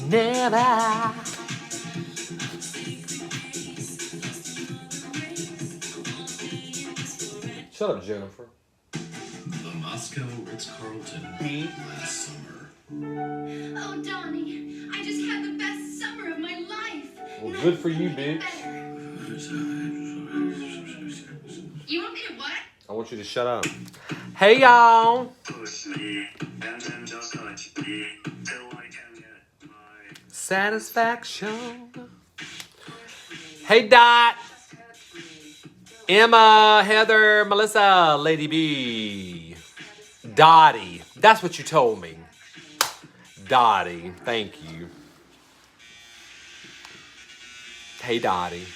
Never. Shut up, Jennifer. The Moscow Ritz-Carlton last summer. Oh, Donnie, I just had the best summer of my life. Well, good for you, bitch. You want me to what? I want you to shut up. Hey, y'all. Satisfaction. Hey, Dot. Emma, Heather, Melissa, Lady B. Dottie. That's what you told me. Dottie. Thank you. Hey, Dottie.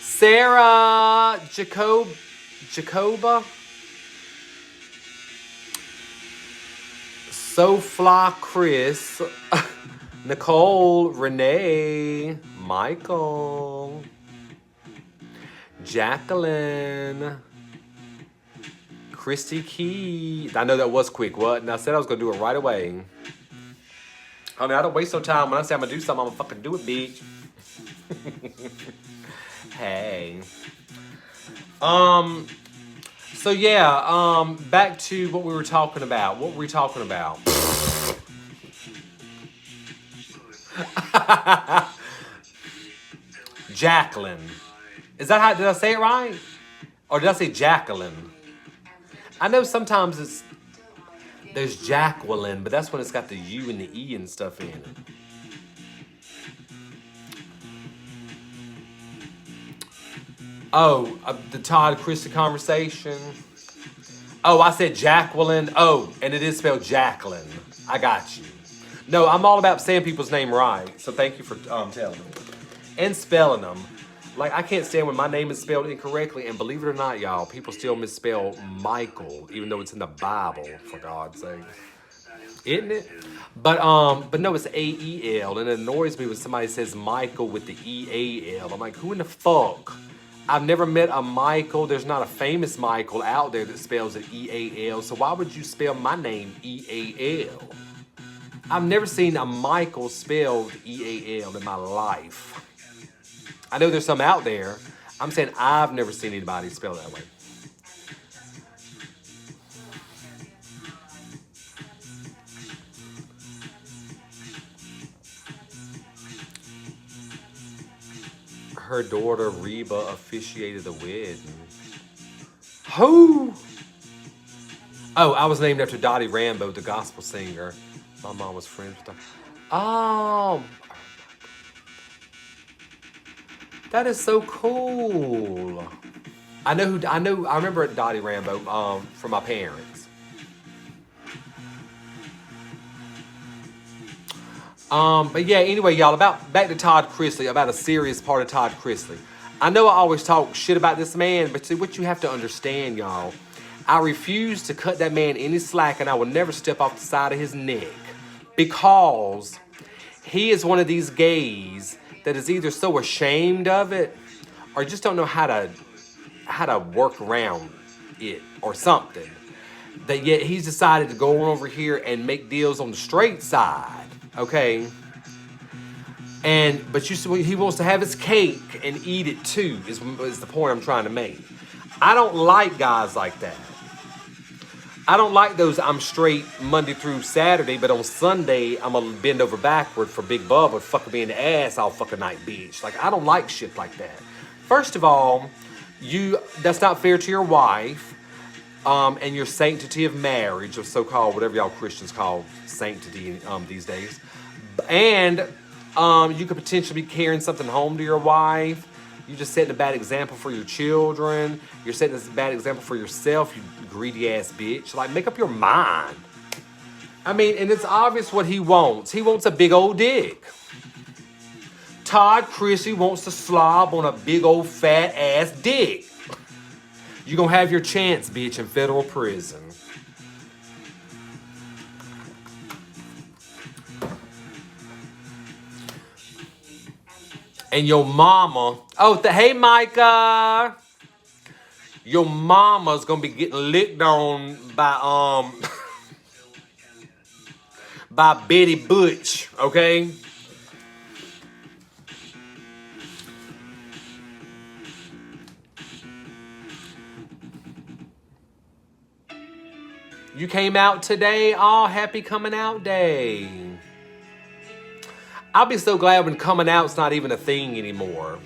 Sarah, Jacoba. Sofla, Chris. Nicole, Renee, Michael. Jacqueline. Christy Key. I know that was quick. What? And I said I was going to do it right away. Honey, I don't waste no time. When I say I'm going to do something, I'm going to fucking do it, bitch. Hey. So yeah, back to what we were talking about. What were we talking about? Jacqueline. Is that how, did I say it right? Or did I say Jacqueline? I know sometimes there's Jacqueline, but that's when it's got the U and the E and stuff in it. Oh, the Todd Chrisley conversation. Oh, I said Jacqueline. Oh, and it is spelled Jacqueline. I got you. No, I'm all about saying people's name right. So thank you for telling me. And spelling them. Like, I can't stand when my name is spelled incorrectly. And believe it or not, y'all, people still misspell Michael, even though it's in the Bible, for God's sake. Isn't it? But no, it's A-E-L. And it annoys me when somebody says Michael with the E-A-L. I'm like, who in the fuck? I've never met a Michael. There's not a famous Michael out there that spells it E-A-L. So why would you spell my name E-A-L? I've never seen a Michael spelled E-A-L in my life. I know there's some out there. I'm saying I've never seen anybody spell that way. Her daughter Reba officiated the wedding. Who? Oh, I was named after Dottie Rambo, the gospel singer. My mom was friends with her. Oh, that is so cool. I remember Dottie Rambo from my parents. But yeah, anyway, y'all, back to Todd Chrisley, about a serious part of Todd Chrisley. I know I always talk shit about this man, but see, what you have to understand, y'all, I refuse to cut that man any slack, and I will never step off the side of his neck, because he is one of these gays that is either so ashamed of it or just don't know how to work around it or something, that yet he's decided to go on over here and make deals on the straight side. Okay, but he wants to have his cake and eat it too, is the point I'm trying to make. I don't like guys like that. I don't like those I'm straight Monday through Saturday, but on Sunday I'm gonna bend over backward for Big Bubba, fucking me in the ass all fucking night, bitch. Like, I don't like shit like that. First of all, that's not fair to your wife, and your sanctity of marriage, or so-called, whatever y'all Christians call sanctity these days. And you could potentially be carrying something home to your wife. You're just setting a bad example for your children. You're setting a bad example for yourself, you greedy ass bitch. Like, make up your mind. I mean, and it's obvious what he wants. He wants a big old dick. Todd Chrisley wants to slob on a big old fat ass dick. You're gonna have your chance, bitch, in federal prison. And your mama, hey Micah, your mama's gonna be getting licked on by by Betty Butch, okay? You came out today? Oh, happy coming out day. I'll be so glad when coming out's not even a thing anymore.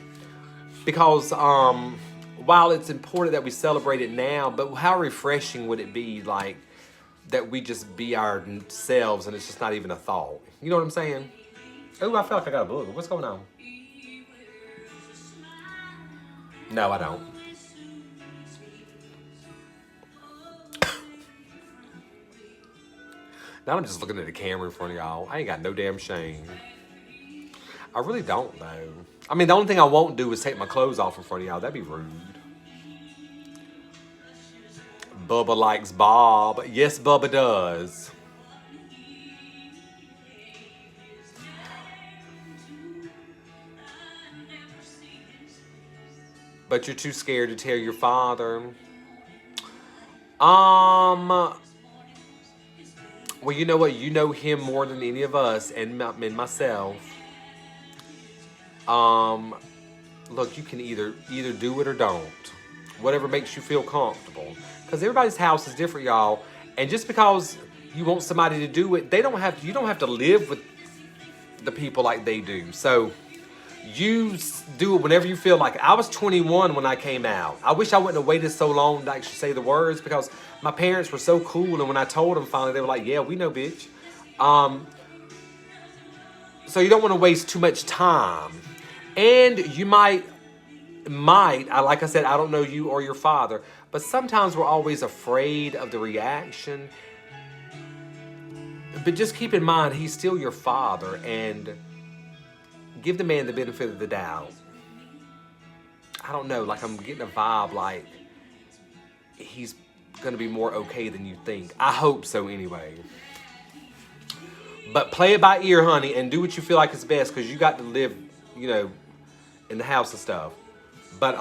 Because while it's important that we celebrate it now, but how refreshing would it be like that we just be ourselves and it's just not even a thought. You know what I'm saying? Oh, I feel like I got a booger. What's going on? No, I don't. Now I'm just looking at the camera in front of y'all. I ain't got no damn shame. I really don't, though. I mean, the only thing I won't do is take my clothes off in front of y'all. That'd be rude. Bubba likes Bob. Yes, Bubba does. But you're too scared to tell your father. Well, you know what? You know him more than any of us and myself. Look, you can either do it or don't. Whatever makes you feel comfortable. Because everybody's house is different, y'all. And just because you want somebody to do it, you don't have to live with the people like they do. So you do it whenever you feel like it. I was 21 when I came out. I wish I wouldn't have waited so long to actually say the words because my parents were so cool. And when I told them finally, they were like, yeah, we know, bitch. So you don't want to waste too much time. And you might, like I said, I don't know you or your father, but sometimes we're always afraid of the reaction. But just keep in mind, he's still your father, and give the man the benefit of the doubt. I don't know, like I'm getting a vibe like he's going to be more okay than you think. I hope so anyway. But play it by ear, honey, and do what you feel like is best because you got to live, you know, in the house and stuff. But,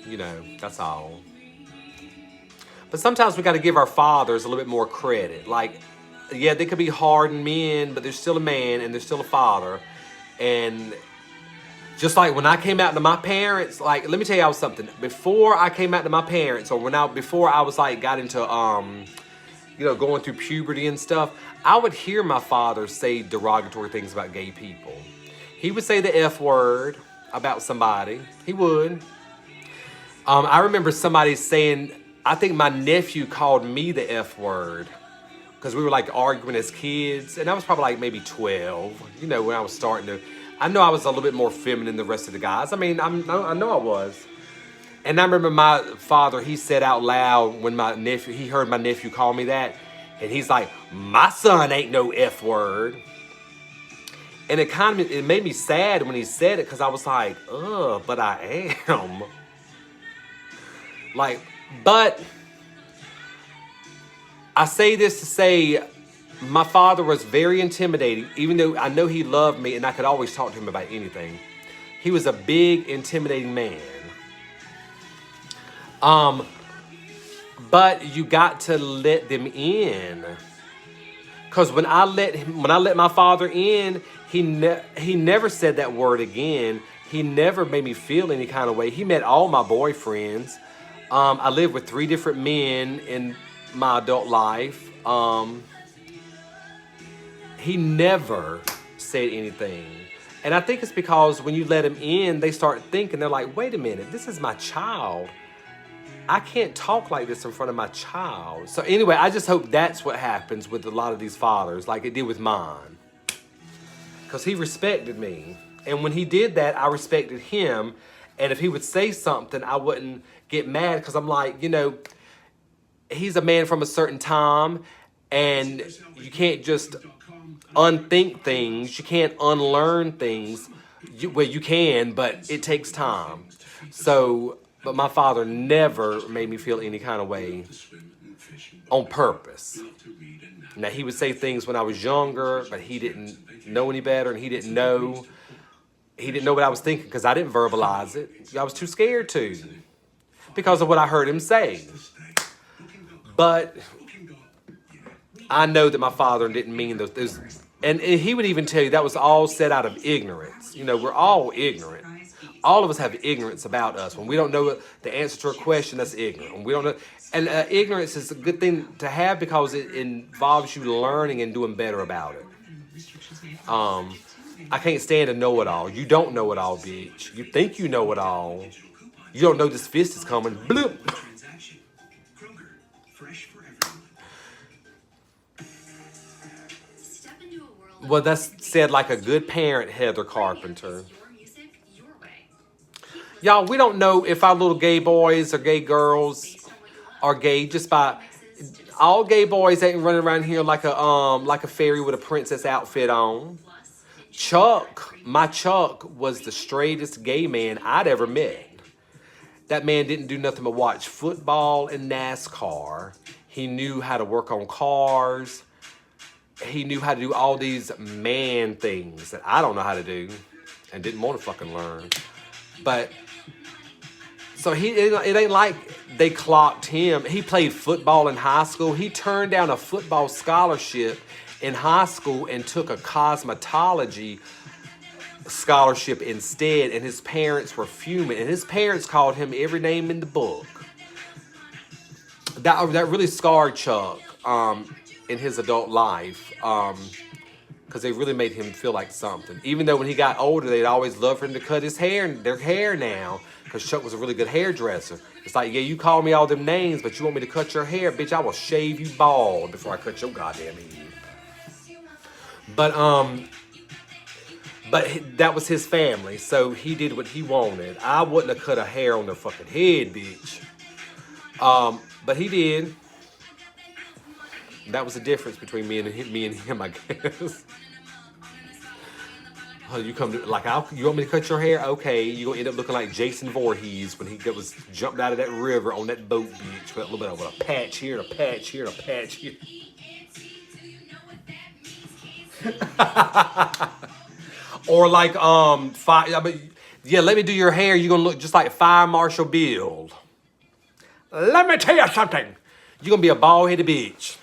you know, that's all. But sometimes we got to give our fathers a little bit more credit. Like, yeah, they could be hardened men, but they're still a man and they're still a father. And just like when I came out to my parents, like, let me tell y'all something. Before I came out to my parents, or before I was like, got into, you know, going through puberty and stuff, I would hear my father say derogatory things about gay people. He would say the F word about somebody. He would. I remember somebody saying, I think my nephew called me the F word because we were like arguing as kids. And I was probably like maybe 12, you know, when I was starting to, I know I was a little bit more feminine than the rest of the guys. I mean, I know I was. And I remember my father, he said out loud when he heard my nephew call me that. And he's like, my son ain't no F word. And it made me sad when he said it because I was like, ugh, but I am. Like, but I say this to say my father was very intimidating, even though I know he loved me and I could always talk to him about anything. He was a big, intimidating man. But you got to let them in. Because when I let my father in, he never said that word again. He never made me feel any kind of way. He met all my boyfriends. I lived with 3 different men in my adult life. He never said anything. And I think it's because when you let him in, they start thinking, they're like, wait a minute, this is my child. I can't talk like this in front of my child. So anyway, I just hope that's what happens with a lot of these fathers, like it did with mine. Because he respected me. And when he did that, I respected him. And if he would say something, I wouldn't get mad because I'm like, you know, he's a man from a certain time. And you can't just unthink things. You can't unlearn things. Well, you can, but it takes time. So, but my father never made me feel any kind of way on purpose. Now, he would say things when I was younger, but he didn't know any better, and he didn't know what I was thinking because I didn't verbalize it. I was too scared to because of what I heard him say. But I know that my father didn't mean those and he would even tell you that was all set out of ignorance. You know, we're all ignorant. All of us have ignorance about us. When we don't know the answer to a question, that's ignorant. When we don't know, and ignorance is a good thing to have because it involves you learning and doing better about it. I can't stand a know-it-all. You don't know it all, bitch. You think you know it all. You don't know this fist is coming. Bloop. Well, that's said like a good parent, Heather Carpenter. Y'all, we don't know if our little gay boys or gay girls are gay just by all gay boys ain't running around here like a fairy with a princess outfit on. Chuck, my Chuck was the straightest gay man I'd ever met. That man didn't do nothing but watch football and NASCAR. He knew how to work on cars. He knew how to do all these man things that I don't know how to do and didn't want to fucking learn. But so it ain't like they clocked him. He played football in high school. He turned down a football scholarship in high school and took a cosmetology scholarship instead. And his parents were fuming. And his parents called him every name in the book. That really scarred Chuck in his adult life. Because they really made him feel like something. Even though when he got older, they'd always love for him to cut his hair, their hair now. Because Chuck was a really good hairdresser. It's like, yeah, you call me all them names, but you want me to cut your hair? Bitch, I will shave you bald before I cut your goddamn head. But that was his family, so he did what he wanted. I wouldn't have cut a hair on their fucking head, bitch. But he did. That was the difference between me and him, I guess. You come to you want me to cut your hair? Okay, you gonna end up looking like Jason Voorhees when he was jumped out of that river on that boat beach with a little bit of a patch here and a patch here and a patch here. Or like let me do your hair. You're gonna look just like Fire Marshal Bill. Let me tell you something. You're gonna be a bald-headed bitch.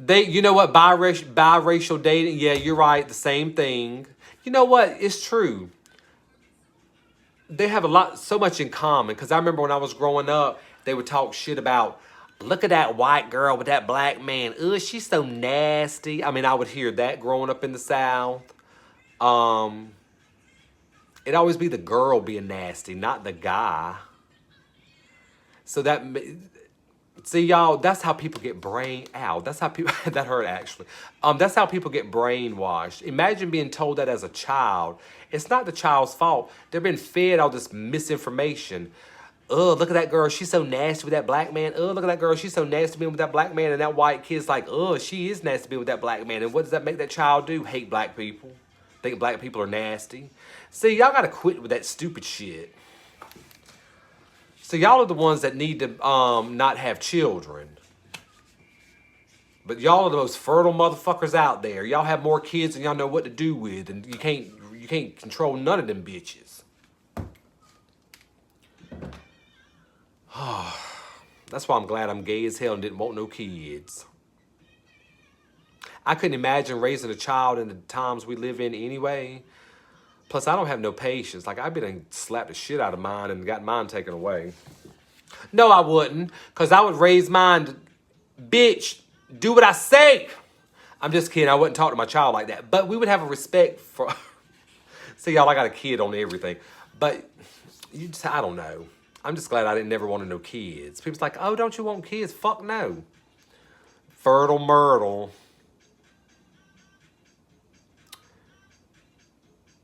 You know what, biracial dating, yeah, you're right, the same thing. You know what, it's true. They have so much in common, because I remember when I was growing up, they would talk shit about, look at that white girl with that black man, ugh, she's so nasty. I mean, I would hear that growing up in the South. It'd always be the girl being nasty, not the guy. So see, y'all, that's how people get that's how people, that hurt actually. That's how people get brainwashed. Imagine being told that as a child. It's not the child's fault. They've been fed all this misinformation. Look at that girl, she's so nasty with that black man. Look at that girl, she's so nasty being with that black man. And that white kid's like, she is nasty being with that black man. And what does that make that child do? Hate black people. Think black people are nasty. See, y'all gotta quit with that stupid shit. So y'all are the ones that need to not have children. But y'all are the most fertile motherfuckers out there. Y'all have more kids than y'all know what to do with, and you can't control none of them bitches. That's why I'm glad I'm gay as hell and didn't want no kids. I couldn't imagine raising a child in the times we live in anyway. Plus, I don't have no patience. Like, I've been and slapped the shit out of mine and got mine taken away. No, I wouldn't. Because I would raise mine to, bitch, do what I say. I'm just kidding. I wouldn't talk to my child like that. But we would have a respect for... See, y'all, I got a kid on everything. But, I don't know. I'm just glad I didn't never want no kids. People's like, oh, don't you want kids? Fuck no. Fertile Myrtle.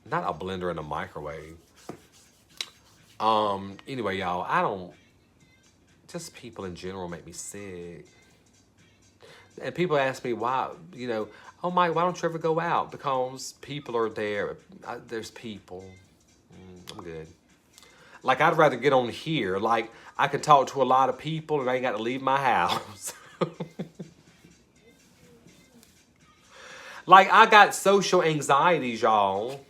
Not a blender and a microwave. Anyway, y'all, just people in general make me sick. And people ask me why, oh, Mike, why don't you ever go out? Because people are there. There's people. I'm good. Like, I'd rather get on here. Like, I can talk to a lot of people and I ain't got to leave my house. Like, I got social anxieties, y'all.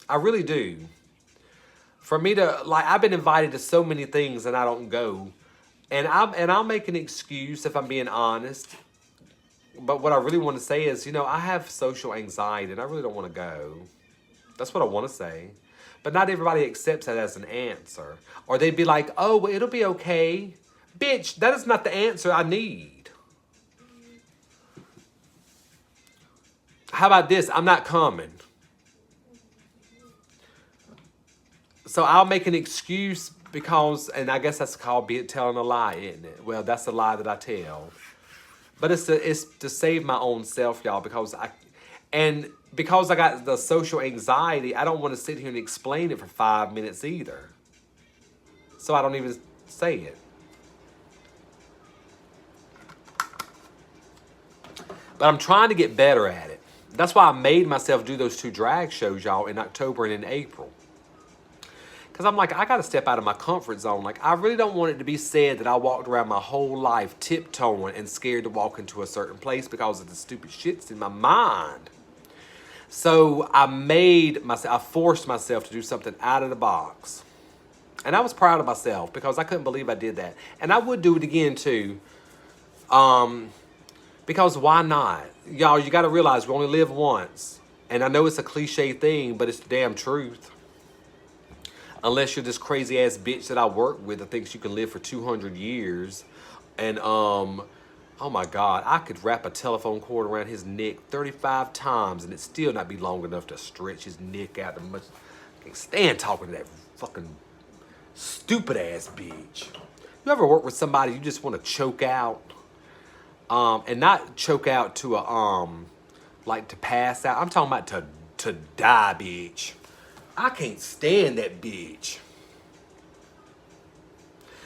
I really do. For me to, I've been invited to so many things and I don't go. And I'll make an excuse if I'm being honest. But what I really want to say is, I have social anxiety and I really don't want to go. That's what I want to say. But not everybody accepts that as an answer. Or they'd be like, oh, well, it'll be okay. Bitch, that is not the answer I need. How about this? I'm not coming. So I'll make an excuse because, and I guess that's called telling a lie, isn't it? Well, that's a lie that I tell. But it's to save my own self, y'all, because I got the social anxiety, I don't want to sit here and explain it for 5 minutes either. So I don't even say it. But I'm trying to get better at it. That's why I made myself do those 2 drag shows, y'all, in October and in April. Because I'm like, I got to step out of my comfort zone. Like, I really don't want it to be said that I walked around my whole life tiptoeing and scared to walk into a certain place because of the stupid shits in my mind. So I forced myself to do something out of the box. And I was proud of myself because I couldn't believe I did that. And I would do it again too. Because why not? Y'all, you got to realize we only live once. And I know it's a cliche thing, but it's the damn truth. Unless you're this crazy ass bitch that I work with that thinks you can live for 200 years. And, oh my God, I could wrap a telephone cord around his neck 35 times and it still not be long enough to stretch his neck out that much. I can't stand talking to that fucking stupid ass bitch. You ever work with somebody you just want to choke out? And not choke out to like to pass out. I'm talking about to die, bitch. I can't stand that bitch.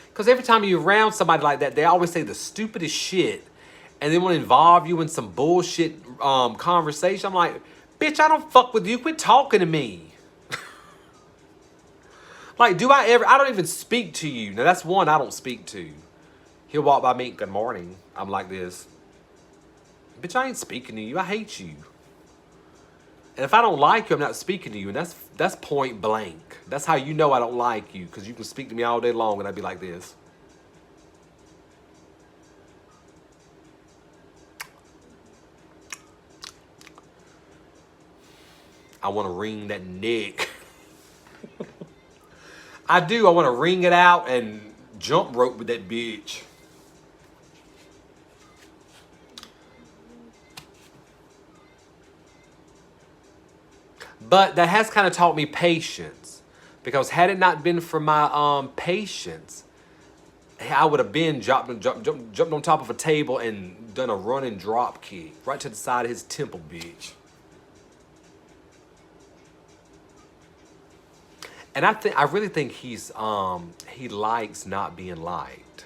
Because every time you're around somebody like that, they always say the stupidest shit. And they want to involve you in some bullshit conversation. I'm like, bitch, I don't fuck with you. Quit talking to me. Like, I don't even speak to you. Now, that's one I don't speak to. He'll walk by me, good morning. I'm like this. Bitch, I ain't speaking to you. I hate you. And if I don't like you, I'm not speaking to you. And that's point blank. That's how you know I don't like you. Because you can speak to me all day long and I'd be like this. I want to wring that neck. I do. I want to wring it out and jump rope with that bitch. But that has kind of taught me patience. Because had it not been for my patience, I would have been jumped on top of a table and done a running drop kick right to the side of his temple, bitch. And I really think he likes not being liked.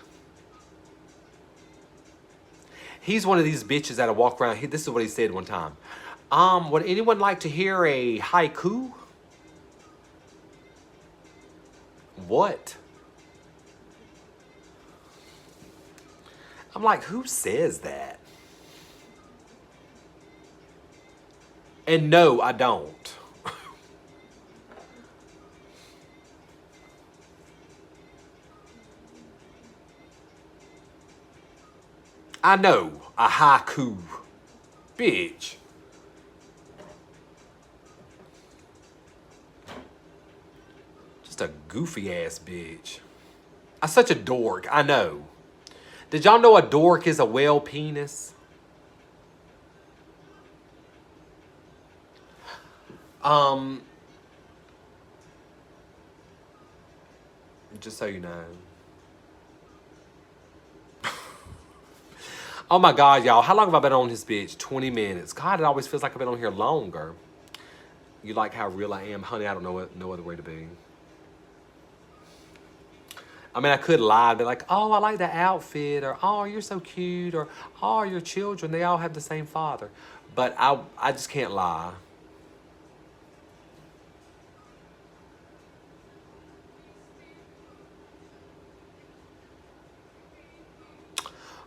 He's one of these bitches that'll walk around. This is what he said one time. Would anyone like to hear a haiku? What? I'm like, who says that? And no, I don't. I know a haiku, bitch. Just a goofy ass bitch. I'm such a dork, I know. Did y'all know a dork is a whale penis? Just so you know. Oh my God, y'all. How long have I been on this bitch? 20 minutes. God, it always feels like I've been on here longer. You like how real I am? Honey, I don't know no other way to be. I mean, I could lie and be like, oh, I like that outfit, or oh, you're so cute, or oh, your children, they all have the same father. But I just can't lie.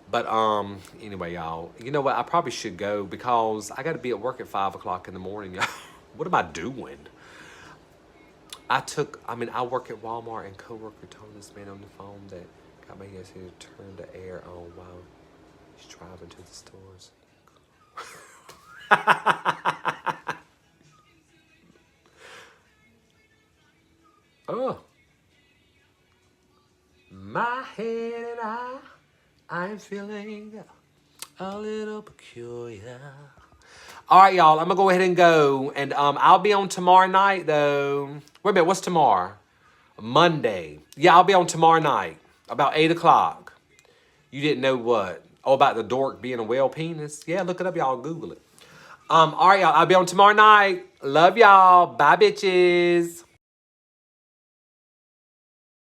But anyway, y'all, you know what? I probably should go because I got to be at work at 5 o'clock in the morning, y'all. What am I doing? I work at Walmart and coworker told this man on the phone that Got my yes here to turn the air on while he's driving to the stores. Oh. My head and I'm feeling a little peculiar. All right, y'all, I'm gonna go ahead and go. And I'll be on tomorrow night, though. Wait a minute, what's tomorrow? Monday. Yeah, I'll be on tomorrow night, about 8 o'clock. You didn't know what? Oh, about the dork being a whale penis? Yeah, look it up, y'all. Google it. All right, y'all, I'll be on tomorrow night. Love y'all. Bye, bitches.